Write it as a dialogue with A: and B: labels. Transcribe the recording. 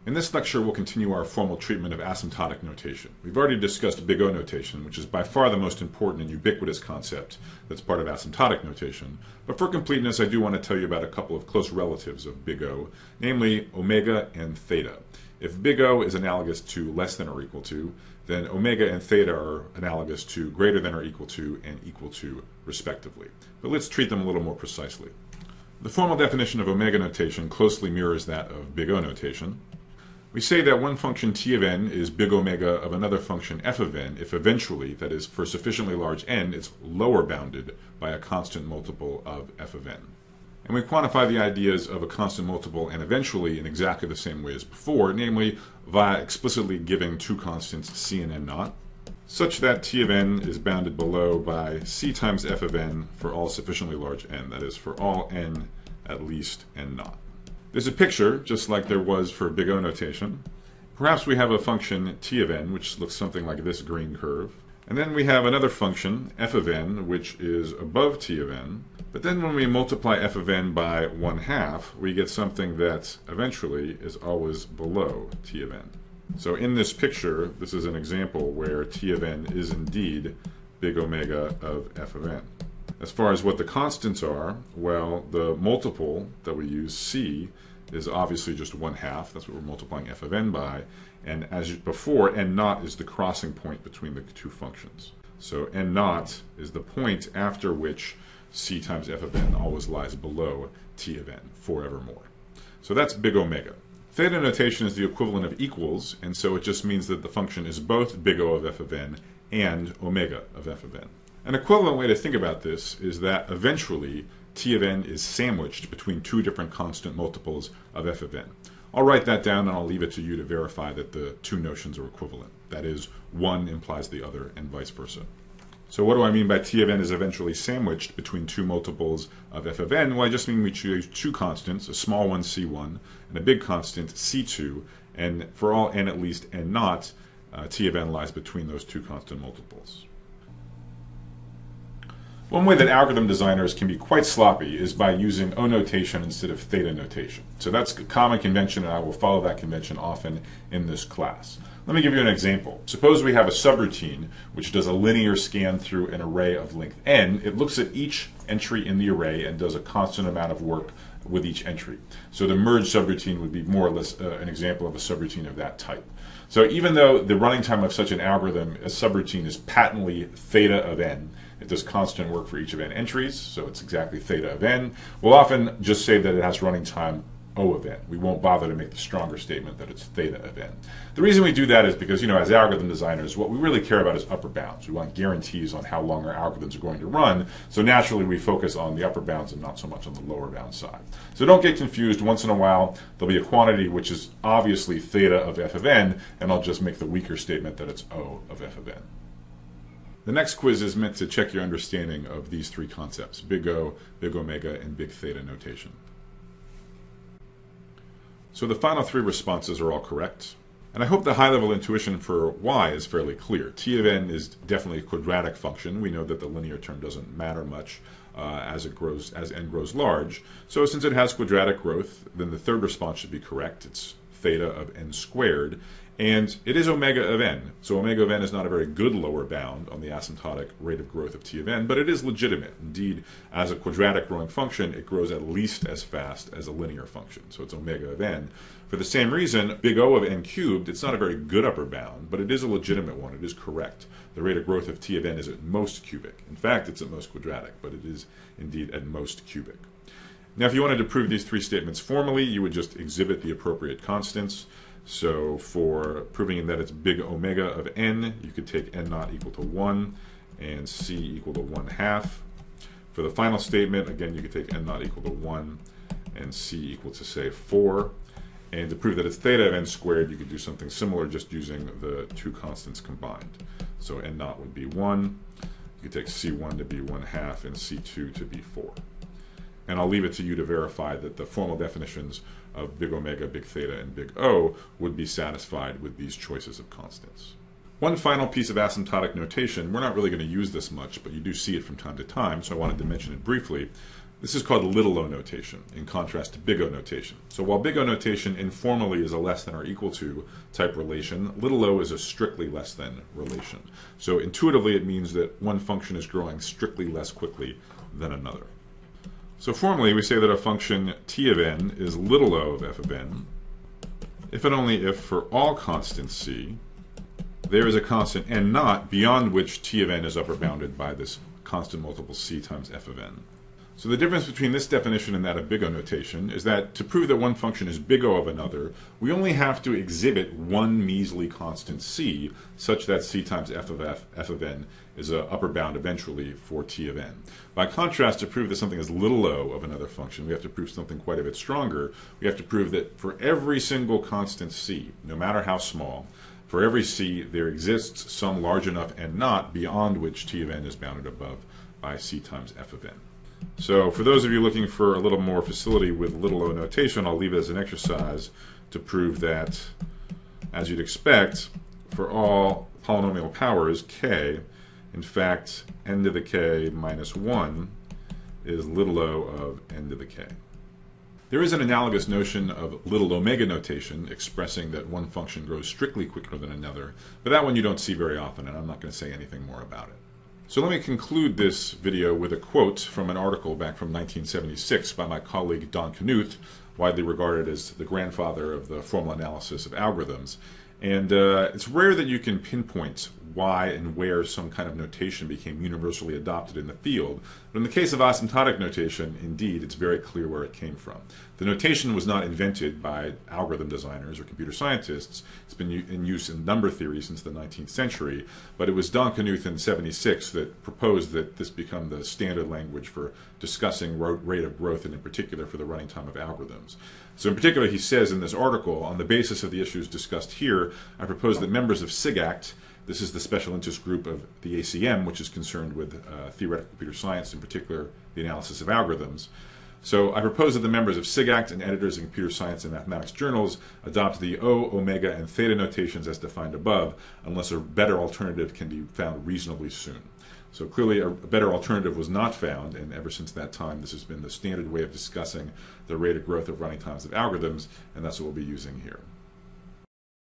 A: In this lecture, we'll continue our formal treatment of asymptotic notation. We've already discussed Big O notation, which is by far the most important and ubiquitous concept that's part of asymptotic notation. But for completeness, I do want to tell you about a couple of close relatives of Big O, namely omega and theta. If Big O is analogous to less than or equal to, then omega and theta are analogous to greater than or equal to and equal to, respectively. But let's treat them a little more precisely. The formal definition of omega notation closely mirrors that of Big O notation. We say that one function t of n is big omega of another function f of n if eventually, that is, for sufficiently large n, it's lower bounded by a constant multiple of f of n. And we quantify the ideas of a constant multiple and eventually in exactly the same way as before, namely via explicitly giving two constants c and n naught, such that t of n is bounded below by c times f of n for all sufficiently large n, that is, for all n at least n naught. There's a picture, just like there was for Big O notation. Perhaps we have a function t of n, which looks something like this green curve. And then we have another function, f of n, which is above t of n. But then when we multiply f of n by 1/2, we get something that eventually is always below t of n. So in this picture, this is an example where t of n is indeed big omega of f of n. As far as what the constants are, well, the multiple that we use, c, is obviously just 1/2. That's what we're multiplying f of n by. And as before, n naught is the crossing point between the two functions. So n naught is the point after which c times f of n always lies below t of n forevermore. So that's big omega. Theta notation is the equivalent of equals, and so it just means that the function is both big O of f of n and omega of f of n. An equivalent way to think about this is that eventually t of n is sandwiched between two different constant multiples of f of n. I'll write that down and I'll leave it to you to verify that the two notions are equivalent. That is, one implies the other and vice versa. So what do I mean by t of n is eventually sandwiched between two multiples of f of n? Well, I just mean we choose two constants, a small one c1 and a big constant c2, and for all n at least n naught, t of n lies between those two constant multiples. One way that algorithm designers can be quite sloppy is by using O notation instead of theta notation. So that's a common convention, and I will follow that convention often in this class. Let me give you an example. Suppose we have a subroutine which does a linear scan through an array of length n. It looks at each entry in the array and does a constant amount of work with each entry. So the merge subroutine would be more or less an example of a subroutine of that type. So even though the running time of such an algorithm, a subroutine, is patently theta of n, it does constant work for each of n entries, so it's exactly theta of n, we'll often just say that it has running time O of n. We won't bother to make the stronger statement that it's theta of n. The reason we do that is because, as algorithm designers, what we really care about is upper bounds. We want guarantees on how long our algorithms are going to run, so naturally we focus on the upper bounds and not so much on the lower bound side. So don't get confused. Once in a while, there'll be a quantity which is obviously theta of f of n, and I'll just make the weaker statement that it's O of f of n. The next quiz is meant to check your understanding of these three concepts: Big O, Big Omega, and Big Theta notation. So the final three responses are all correct. And I hope the high-level intuition for y is fairly clear. T of n is definitely a quadratic function. We know that the linear term doesn't matter much as n grows large. So since it has quadratic growth, then the third response should be correct. It's theta of n squared. And it is omega of n. So omega of n is not a very good lower bound on the asymptotic rate of growth of t of n, but it is legitimate. Indeed, as a quadratic growing function, it grows at least as fast as a linear function. So it's omega of n. For the same reason, big O of n cubed, it's not a very good upper bound, but it is a legitimate one. It is correct. The rate of growth of t of n is at most cubic. In fact, it's at most quadratic, but it is indeed at most cubic. Now, if you wanted to prove these three statements formally, you would just exhibit the appropriate constants. So for proving that it's big omega of n, you could take n naught equal to 1 and c equal to 1/2. For the final statement, again, you could take n naught equal to 1 and c equal to, say, 4. And to prove that it's theta of n squared, you could do something similar, just using the two constants combined. So n naught would be 1. You could take c1 to be 1/2 and c2 to be 4. And I'll leave it to you to verify that the formal definitions of big omega, big theta, and big O would be satisfied with these choices of constants. One final piece of asymptotic notation, we're not really going to use this much, but you do see it from time to time, so I wanted to mention it briefly. This is called little o notation, in contrast to big O notation. So while big O notation informally is a less than or equal to type relation, little o is a strictly less than relation. So intuitively it means that one function is growing strictly less quickly than another. So formally we say that a function t of n is little o of f of n if and only if for all constants c there is a constant n naught beyond which t of n is upper bounded by this constant multiple c times f of n. So the difference between this definition and that of big O notation is that to prove that one function is big O of another, we only have to exhibit one measly constant c such that c times f of n is an upper bound eventually for t of n. By contrast, to prove that something is little o of another function, we have to prove something quite a bit stronger. We have to prove that for every single constant c, no matter how small, for every c there exists some large enough n naught beyond which t of n is bounded above by c times f of n. So for those of you looking for a little more facility with little o notation, I'll leave it as an exercise to prove that, as you'd expect, for all polynomial powers k, in fact, n to the k minus 1 is little o of n to the k. There is an analogous notion of little omega notation expressing that one function grows strictly quicker than another, but that one you don't see very often, and I'm not going to say anything more about it. So let me conclude this video with a quote from an article back from 1976 by my colleague Don Knuth, widely regarded as the grandfather of the formal analysis of algorithms. And it's rare that you can pinpoint why and where some kind of notation became universally adopted in the field. But in the case of asymptotic notation, indeed, it's very clear where it came from. The notation was not invented by algorithm designers or computer scientists. It's been in use in number theory since the 19th century. But it was Don Knuth in '76 that proposed that this become the standard language for discussing rate of growth, and in particular for the running time of algorithms. So in particular, he says in this article, on the basis of the issues discussed here, I propose that members of SIGACT, this is the special interest group of the ACM, which is concerned with theoretical computer science, in particular the analysis of algorithms. So I propose that the members of SIGACT and editors in computer science and mathematics journals adopt the O, Omega, and Theta notations as defined above, unless a better alternative can be found reasonably soon. So clearly a better alternative was not found, and ever since that time this has been the standard way of discussing the rate of growth of running times of algorithms, and that's what we'll be using here.